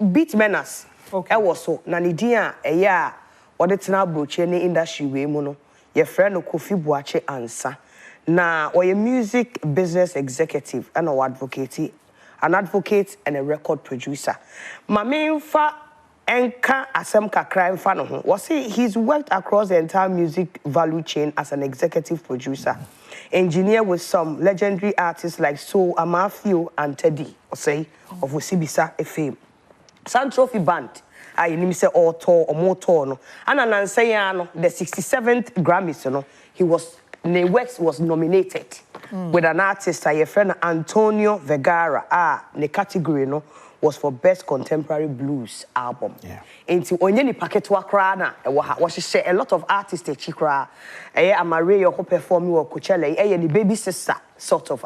beat Menance. Okay. Was so. Na ni dia eya ode tena broche ne industry we mu no. Ye friend no Kofi Boachie-Ansah. Na oye music business executive and an advocate and a record producer. Mamimfa enka asem kakra mfa no ho. Was he's worked across the entire music value chain as an executive producer. Engineer with some legendary artists like So Amafio and Teddy Osei of Osibisa FM. San Trophy Band, I name say author or motor no. And Anansayano, the 67th Grammys, you know, the works was nominated with an artist, a friend Antonio Vergara. The category no was for Best Contemporary Blues Album. Yeah. Into onyeni packet wakrana, was she say a lot of artists te chikra. Amare who perform with Coachella, the baby sister sort of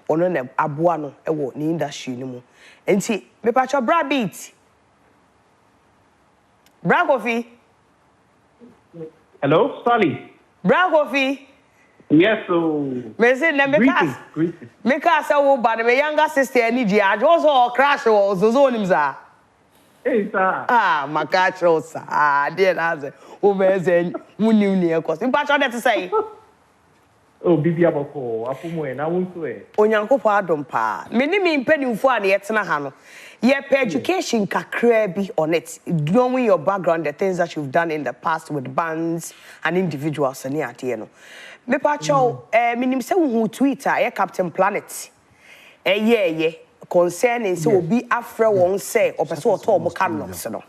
ono ne abuano ewo ni industry ni mu. Enti me pacho bra beat. Bra Kofi. Hello, Sally. Bra Kofi. Yes, so. Me say na me ka say wo ba me younger sister ni di ajo so crash wo zo nim za. Hey, sir. Makacho sa. Dear na say wo be say munim ni e ko. Me pacho that say. Oh, bibi aboko, afumo e na wonso e. Onyankopɔ Adom pa. Me ni me mpanimfo a na yetena ha no. Ye pe education kakra bi on it. Knowing your background, the things that you've done in the past with bands and individuals and ate no. Me pa cho minim se wo Twitter e Captain Planet. Ye concerning se obi afre won say opese oto omo Carlos no.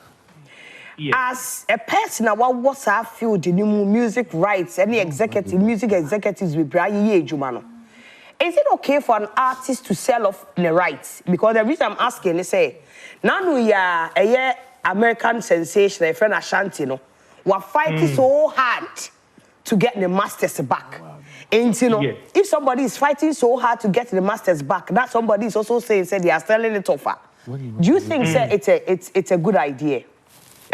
As a person what's I feel the new music rights, any executive, music executives with Brian Juma no. Is it okay for an artist to sell off the rights? Because the reason I'm asking is say, now we are a American sensation, a friend Ashanti no, we're fighting so hard to get the masters back. And you know, if somebody is fighting so hard to get the masters back, that somebody is also saying they are selling it offer. Do you think it's a good idea?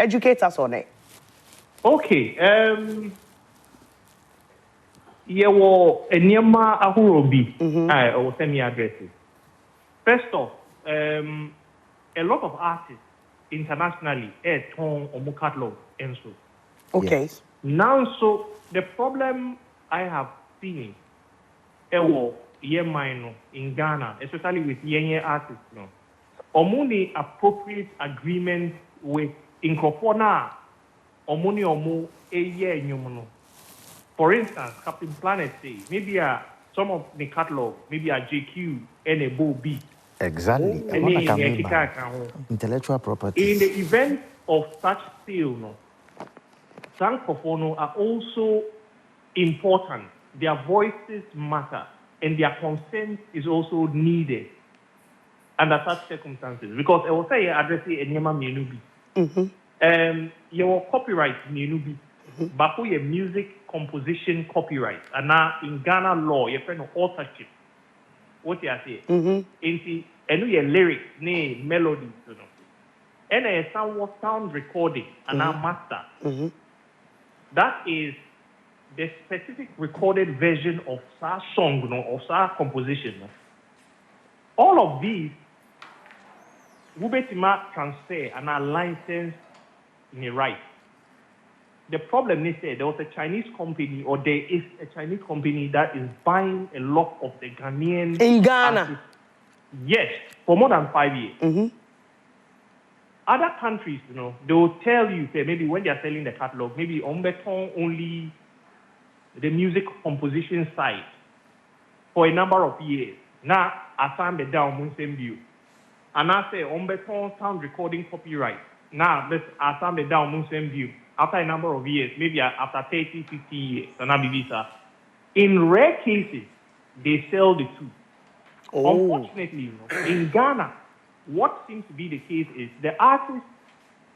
Educate us on it. Okay. Yewo enyema ahoro bi I will send me addresses. First off, a lot of artists internationally ton omo catalog and so. Okay. Yes. Now so the problem I have seen in Ghana, especially with young artists no. Omuni appropriate agreement with Inkropona omuni omo eye nyumuno. For instance, Captain Planet say maybe some of the catalog, maybe a JQ and a Bo B. Exactly. Intellectual property. In the event of such sale, no, Francophono are also important. Their voices matter, and their consent is also needed under such circumstances. Because I will say addressing Enyema Menubi. Your copyright Menubi. But for your music composition copyright, and now in Ghana law, your friend of authorship, what you are saying, and your lyrics, name, melodies, you know, and a sound recording, and now master. That is the specific recorded version of our song, you know, of our composition. No? All of these, Wubetima transfer and are licensed in a right. The problem is that there was a Chinese company, or there is a Chinese company that is buying a lot of the Ghanaian in Ghana. Artists. Yes, for more than 5 years. Other countries, you know, they will tell you, say, maybe when they are selling the catalog, maybe on beton only the music composition side for a number of years. Now, I found the down same view. And I say, on beton sound recording copyright. Now, I found the down same view. After a number of years, maybe after 30, 50 years, in rare cases, they sell the two. Unfortunately, you know, in Ghana, what seems to be the case is the artists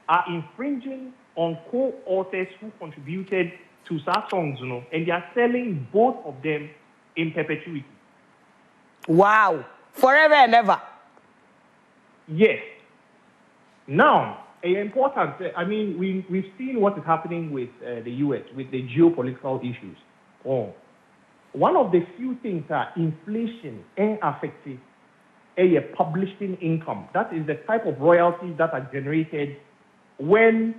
are infringing on co-authors who contributed to such songs, you know, and they are selling both of them in perpetuity. Wow. Forever and ever. Yes. Now, important, I mean, we've seen what is happening with the U.S., with the geopolitical issues. One of the few things that inflation and affected a publishing income. That is the type of royalties that are generated when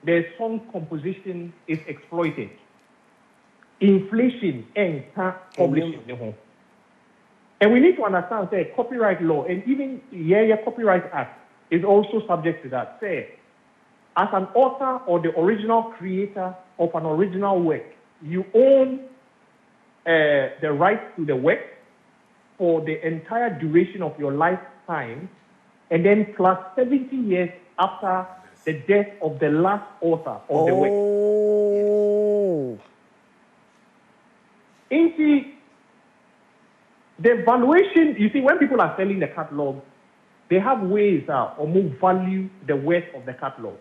the song composition is exploited. Inflation and publishing. And we need to understand, say, copyright law and even Copyright Act is also subject to that. Say, as an author or the original creator of an original work, you own the rights to the work for the entire duration of your lifetime, and then plus 70 years after the death of the last author of the work. The valuation, you see, when people are selling the catalog, they have ways or more value the worth of the catalog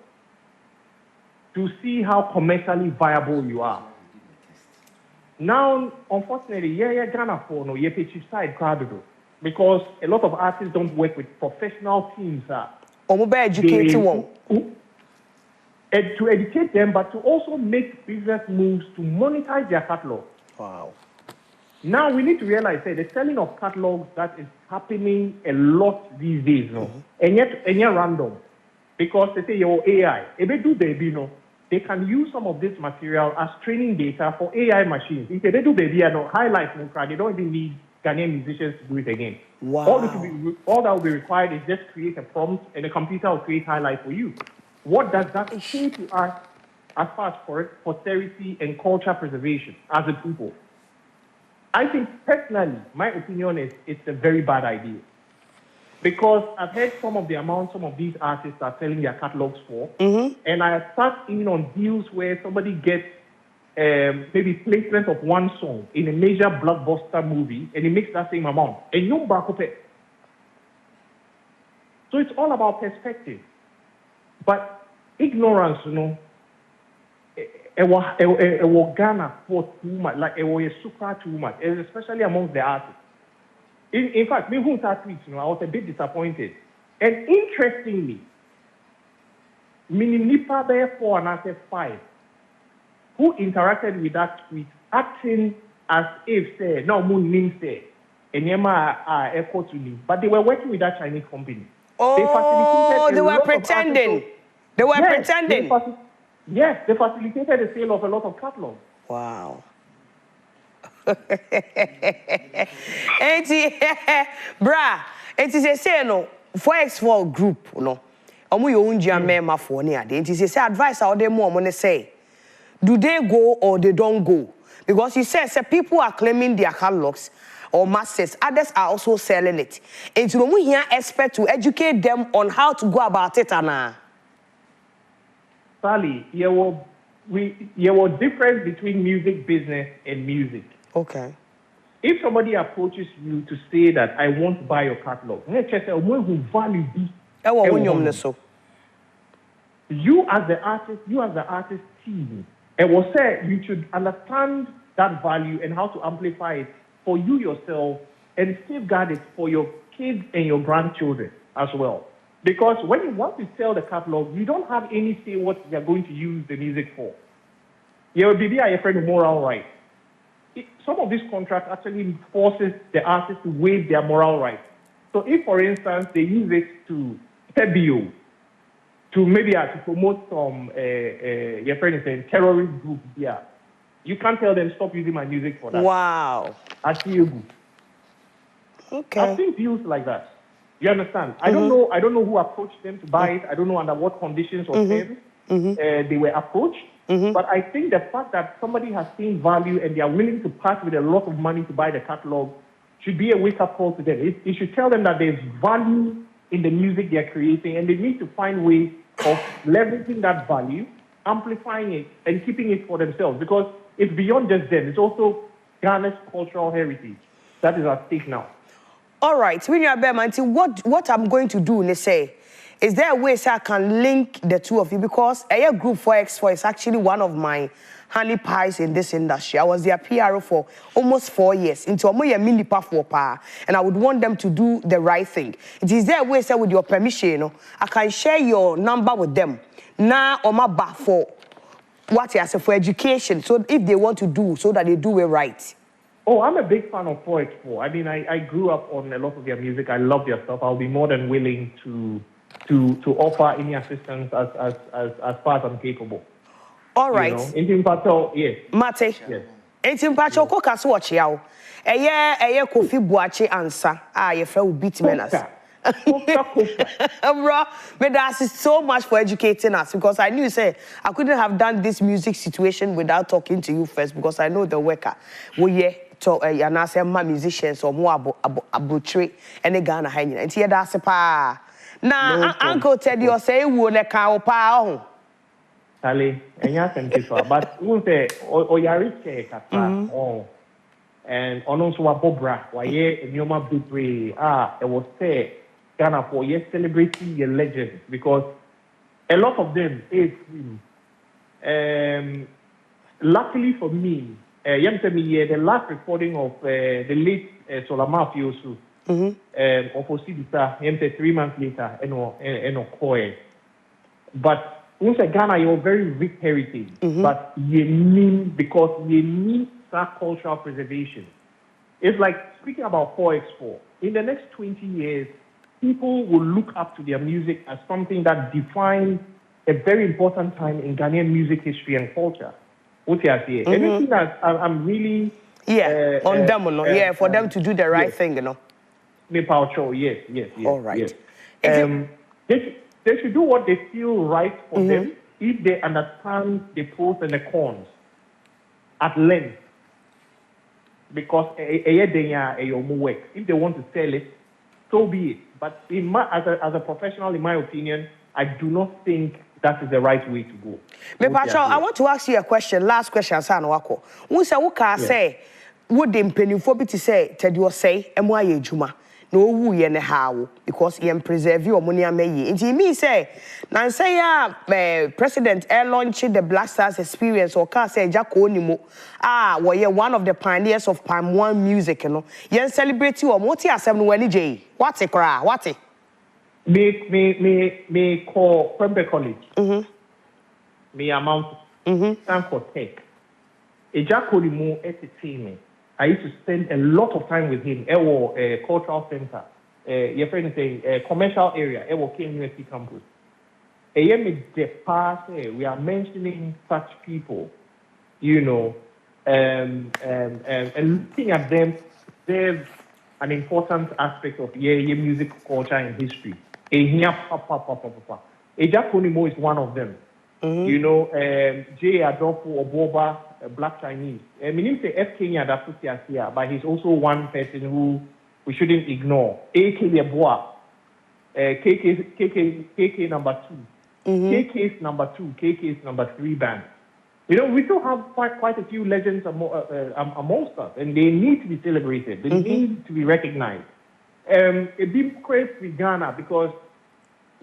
to see how commercially viable you are. Now, unfortunately, Ghana for no cheap side crowd because a lot of artists don't work with professional teams. To educate them, but to also make business moves to monetize their catalog. Wow. Now we need to realize that the selling of catalogs that is happening a lot these days, and yet random, because they say your AI, if they do baby, they can use some of this material as training data for AI machines. If they do baby, highlights, they don't even need Ghanaian musicians to do it again. Wow. All that will be required is just create a prompt, and the computer will create highlights for you. What does that say to us as far as posterity and culture preservation as a people? I think personally, my opinion is it's a very bad idea. Because I've heard some of the amounts some of these artists are selling their catalogs for, and I have sat in on deals where somebody gets maybe placement of one song in a major blockbuster movie, and it makes that same amount. And you back up it. So it's all about perspective. But ignorance, it was Ghana for too much, like it was super too much, especially amongst the artists. In fact, me who started tweets, I was a bit disappointed. And interestingly, Nipa there 4 and I said 5, who interacted with that tweet, acting as if say no moon name say, and Yema echo to me, but they were working with that Chinese company. Oh, they were pretending. They were pretending. Yes, they facilitated the sale of a lot of catalogs. Wow. Bra, it is a say no 4x4 group, Omu yo unja mema for ne ade. It is a advice out there more money say. Do they go or they don't go? Because he says people are claiming their catalogs or masters, others are also selling it. And so we here expect to educate them on how to go about it, Anna. Sally, there was difference between music business and music. Okay. If somebody approaches you to say that I want to buy your catalog, you as the artist team, it was said you should understand that value and how to amplify it for you yourself and safeguard it for your kids and your grandchildren as well. Because when you want to sell the catalog, you don't have any say what you're going to use the music for. Your baby are your friend moral right. Some of these contracts actually forces the artist to waive their moral rights. So if, for instance, they use it to Febio, to maybe to promote some your friend is saying terrorist group, you can't tell them stop using my music for that. Wow. I see you. Okay. I've seen deals like that. You understand? I don't know who approached them to buy it. I don't know under what conditions or terms they were approached. But I think the fact that somebody has seen value and they are willing to part with a lot of money to buy the catalog should be a wake-up call to them. It should tell them that there's value in the music they're creating, and they need to find ways of leveraging that value, amplifying it, and keeping it for themselves. Because it's beyond just them. It's also Ghana's cultural heritage that is at stake now. All right, when you're what I'm going to do, let's say, is there a way so I can link the two of you? Because a group 4x4 is actually one of my honey pies in this industry. I was their PRO for almost 4 years. Into a mini for power, and I would want them to do the right thing. It is there a way so with your permission, I can share your number with them. Now, or my bar for what I say for education. So if they want to do, so that they do it right. Oh, I'm a big fan of 4x4. I mean, I grew up on a lot of their music. I love their stuff. I'll be more than willing to offer any assistance as far as I'm capable. All right. You know? In Pato, yes. Mate. Yes. In Pato, Coca watch yao. A Kofi Boachie-Ansah. Ah, you fell beat Menance. Bro, Menance is so much for educating us because I knew say I couldn't have done this music situation without talking to you first because I know the worker. We to and I say my musicians or more abutry and the Ghana hanging. And here that's a pa. Now Uncle Teddy or say would a cow pa. Ali, and yes, and but we say Oyariche Kata oh. And also a Bobra, why ye and Yoma Bupre, it was say Ghana for yes celebrating your legends because a lot of them age luckily for me, the last recording of the late Solama Fiosu of Osidita, 3 months later, and Okoye. But once Ghana, you're very rich heritage, but you need because you need that cultural preservation. It's like speaking about 4x4. In the next 20 years, people will look up to their music as something that defines a very important time in Ghanaian music history and culture. What you say? Anything that I'm really on them, for them to do the right thing, you know. Yes. All right. Yes. They should do what they feel right for them if they understand the pros and the cons at length. Because if they want to sell it, so be it. But as a professional, in my opinion, I do not think that is the right way to go. I want to ask you a question. Last question, Sanwako. Who say, would the penny say, Ted you say, and why you juma? No, who and how because he preserve your money. It me say, now say, President launched the Black Stars experience or can say Jack Onimo. Well, you're one of the pioneers of Palm One music, you know. You celebrate you or Moti Assembly when J. What's it, cry? What's it? Me call Prembe College. Me amount. Stanford Tech. A Jack Onimo entertainment. I used to spend a lot of time with him. A cultural center. Your friend saying commercial area. King University campus. We are mentioning such people, you know, and looking at them, there's an important aspect of your music culture and history. Ejakonimo is one of them. You know, J. Adom or Boba, Black Chinese. I mean, say F. Kenya, that's here, but he's also one person who we shouldn't ignore. A.K. Yeboah, KK number 2. KK's number 2, KK's number 3 band. You know, we still have quite a few legends amongst us, and they need to be celebrated. They need to be recognized. It be great with Ghana because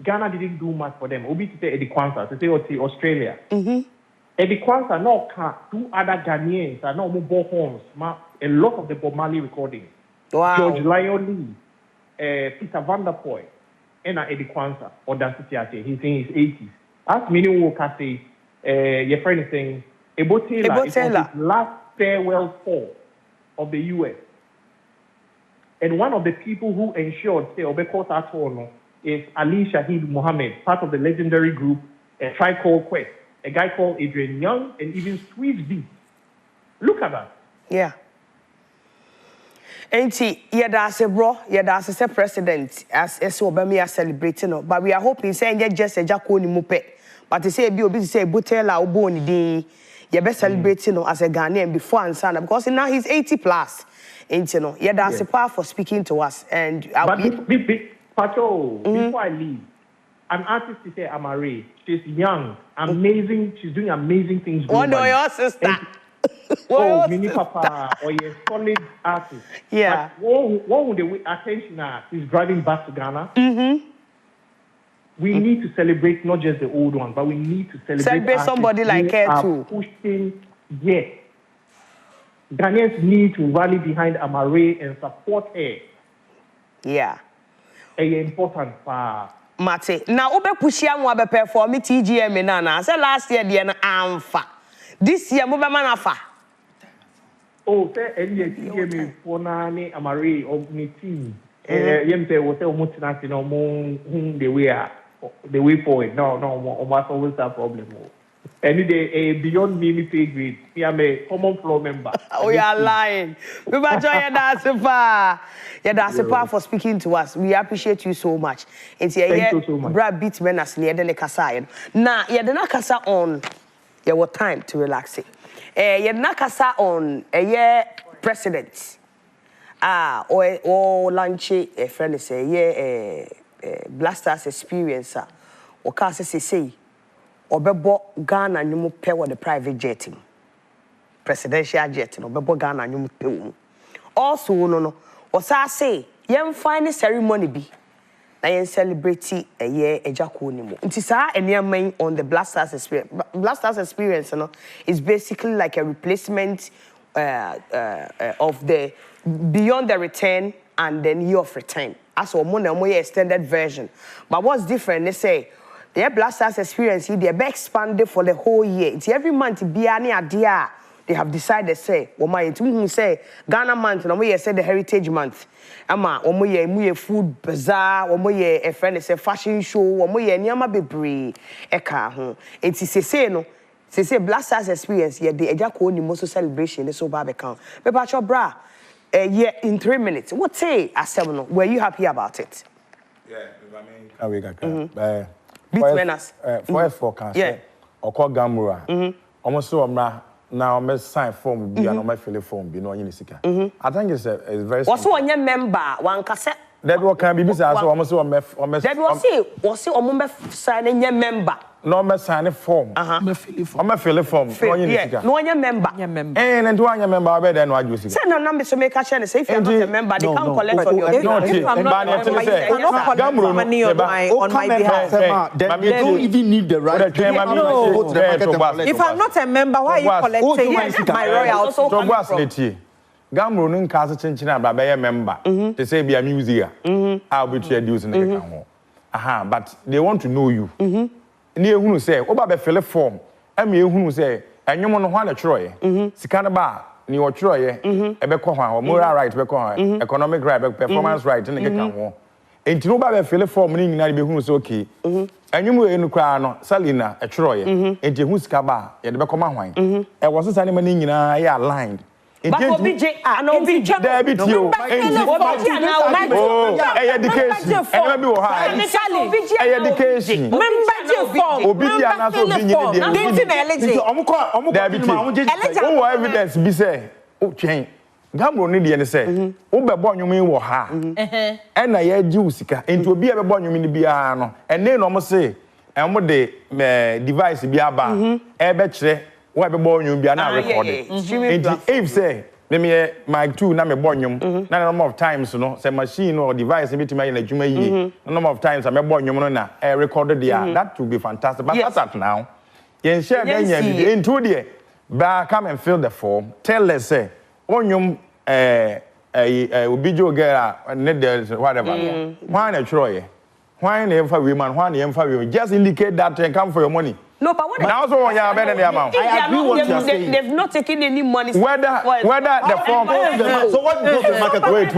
Ghana didn't do much for them. Obi to say Eddie Kwanzaa, to say Australia. Eddie Kwanzaa no can do other Ghanaians are no more horns. A lot of the Bob Marley recordings. Wow. George Lyon Lee, Peter Van Der Poel, and Eddie Kwanzaa, or Dansitiate. He's in his 80s. As many will say, your friend is saying, Ebo Taylor is on his last farewell tour of the US. And one of the people who ensured, say, Obeko Satono, is Ali Shahid Mohammed, part of the legendary group, a Tribe Called Quest, a guy called Adrian Young, and even Sweet B. Look at that. Yeah. Auntie, that's a bro, that's a president, as Obama are celebrating, but we are hoping saying just a Jacko Mupe. But to say, be say, Butela, Oboni, the you're best celebrating as a Ghanaian before and son, because now he's 80 plus. Ain't you know, that's a power for speaking to us. And Pacho, before I leave, an artist to say Amare. She's young, amazing. She's doing amazing things. One of your sister. Mini Papa, or a solid artist. Yeah. But one with the attention now is driving back to Ghana. We need to celebrate not just the old one, but we need to celebrate somebody like her too. Pushing, yes. Ghanaians need to rally behind Amare and support her. Yeah. Important for Mate. Now, Obe Pushia mo be perform TGM Nana. I said last year the Amfa. This year mo be manafa. Oh, say any game for nani amari of ni team. Yemte was almost nothing no more the way forward. No, almost always that problem. Any day beyond me pay grade. Me am a common floor member. Oh, you are lying. We might join Yadasipa. Yadasipa for speaking to us. We appreciate you so much. It's Thank you so much. Brad beat Menance near the Kasa. Now, Yadana Kasa on your time to relax it. Yadana Kasa on a year president. Or lunch a friend say, Blasters experience. Or Casa say. Obebo Ghana nyumu pewa the private jetting. Presidential jetting. Obebo Ghana nyumu pewa. Also, no. Osa say, yen fine ceremony be. Na yen celebrate a year ejako ni mo. Nti sa main on the Blasters experience. Blasters experience, no, is basically like a replacement of the beyond the return and then year of return. As a more extended version. But what's different? They say. The Blasters experience here, they be expanded for the whole year. It's every month be any idea. They have decided say, who say Ghana month, and we say the Heritage Month. Ama, we food bazaar, we a friend say fashion show, we nyama bebre eka ho. It's say no. Say Blasters experience here, the ejako ni most celebration so bad account. But your bra, yeah, in 3 minutes. What say Asem? Were you happy about it? Yeah, I mean, Beat Menance. For forecast. Yeah. Or call Gamura. Almost so now I'm sign form be and I'm fill form be no sika. I think it's very. Also on your member one cassette. That what can be busy as almost on that was see on signing your member. No me sign form. I'm fill form. No your member. And do I member better than what you see. Send a number to make a chance say if you're not a member they can't collect from your money on my behalf. They don't even need the right to vote. If I'm not a member, why are you collecting my royalty? Gamro no nka chenchina baba be member they say be a museum I'll be to dues in the account but they want to know you ne ehunu say oba be fill form am ehunu say enwom no ho na chroye sika na ba ne o chroye e be ko ho moral right be ko ho economic right be performance right ne keka ho enti no ba be fill form ni nyina be ehunu say okay enwom enu kra no salina e chroye enti ehunu sika ba ye de be ko ma hwan e wo so sane ma ni nyina ya aligned. But OBJ, OBJ, David, you. Oh, education. Education. Evidence be say. Oh, change. Gamro ni dey say. Wo be bo nwom wo ha. E na ye gi usika. Enti obi e be bo nwom ni bia no. Ene no mo say. E mo de device bi aba. E be kire. Why be born you be na recorded. If say me mic 2 na me born you na number of times no say machine or device be to me na adwuma yi number of times I me born you no na recorded there that would be fantastic but as at now yen share den yen into there ba come and fill the form tell us say onyum obi jo girl need whatever why na troye why na emfa we man why na emfa we just indicate that and come for your money. No, but what now so you better the amount. I agree what you are saying. They've not taken any money. Whether the form. So what goes to the market? Wait.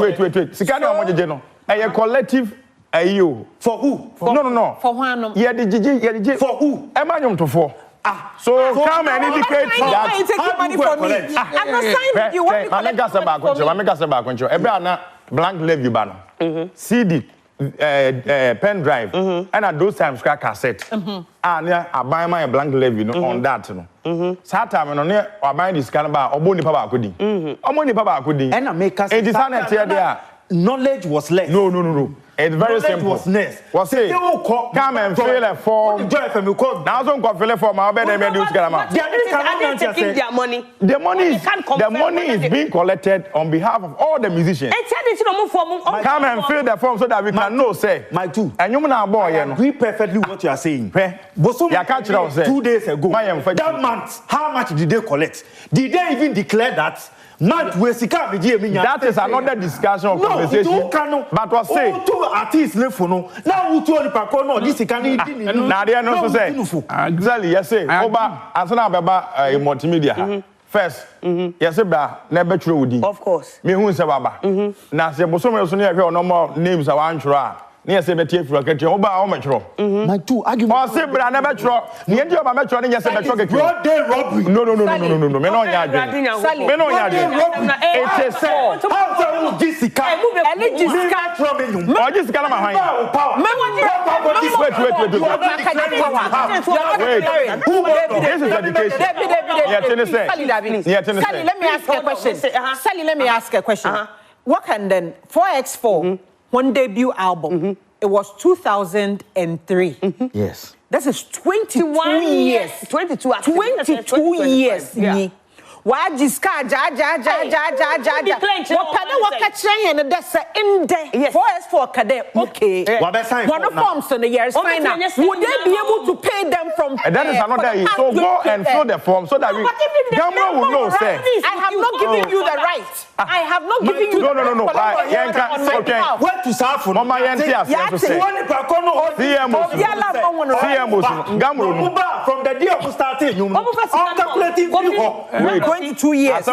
Sikani omojeje no. A collective ayo. For who? No. For one. Yeah, the GG. For who? Emanyum to for. So come and indicate that. You take money from me. I'm not signing you. What I make us back control. Every blank levy banner. CD. Pen drive and at those times crack cassette and I buy my blank levy on that no time no near I buy this kind of oboni papa kudi omoni papa kudi and I make us there knowledge was less. No. It's very simple. Was less. What's it? Come and fill a form. Now don't go fill a form. I'll bet they may do their money. The money is being collected on behalf of all the musicians. Come and fill the form so that we can know, say. My two. And you know, boy, I agree perfectly what you are saying. 2 days ago. That month, how much did they collect? Did they even declare that? That is another discussion or conversation. But what say? Artists now this say exactly yes say oba asana baba multimedia First, yes, never true. Of course. Me who say baba. Na se bosom so near no more names I want try. Near say betie fura kete oba o metro. My two arguments. O say bra never tro. Near di oba metro ne say metro keke. Broad day robbery. No. Me no nya adwen. Me no nya adwen. It is say how to Jessica. Jessica from you. O Jessica na ma hwan. Wait. This is education. Sally, let me ask a question. Sally, let me ask a question. What can then 4x4 one debut album? It was 2003. Yes. This is 22 years. 22 years. Yeah. Why Jessica ja. What catching and that's in there. 4x4 kade. Okay. One of forms in the years fine now. Would they be able to pay them from? And that is another. So go and fill the form so that we Gamro will know. Say I have not given you the right. I have not given you. No. Where to serve for? Mama Yantia say. From the day of starting, calculating 22 years.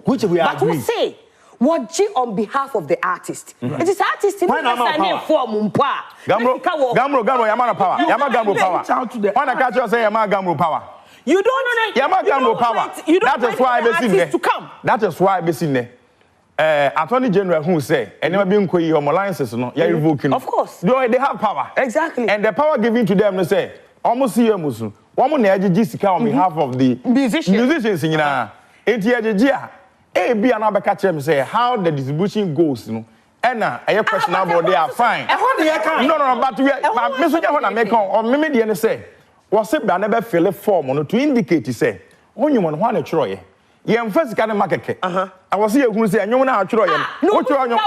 Which we agree. But who say what G on behalf of the artist? It is artist in the form. Gamro, Yamana power. Gamro power. When I catch you say Yamana Gamro power. You don't know Yamana Gamro power. That is why I be to come. That is why I be seen there. Attorney General who say, and never been quay your alliances, no, you're revoking. Of course. They have power. Exactly. And the power given to them, they say, almost see a Muslim. One more Jessica on behalf of the musicians in Intia. A be another catch him say how the distribution goes, you know. And a question about they are fine. No, but Mr. Jahona make on or maybe the say, was it never fill a form to indicate to say, when you want to try. Yeah, first kind of market. I was here who say, and you know, try. What you are no.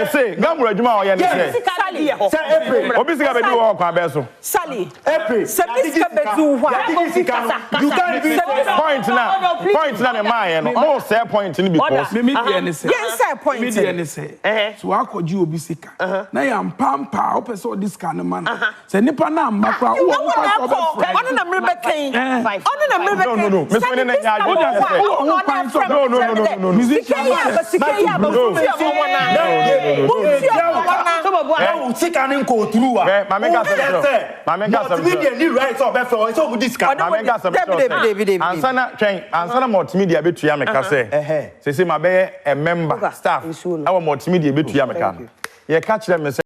Say, Gamro Juma, Sally, point now, my no say point in because so I could you be sick. Now I'm pampa, open so this kind of man. Say nipa na mbakra No. Ansana multimedia betua me ka say my be a member staff our multimedia betua me ka ye catch them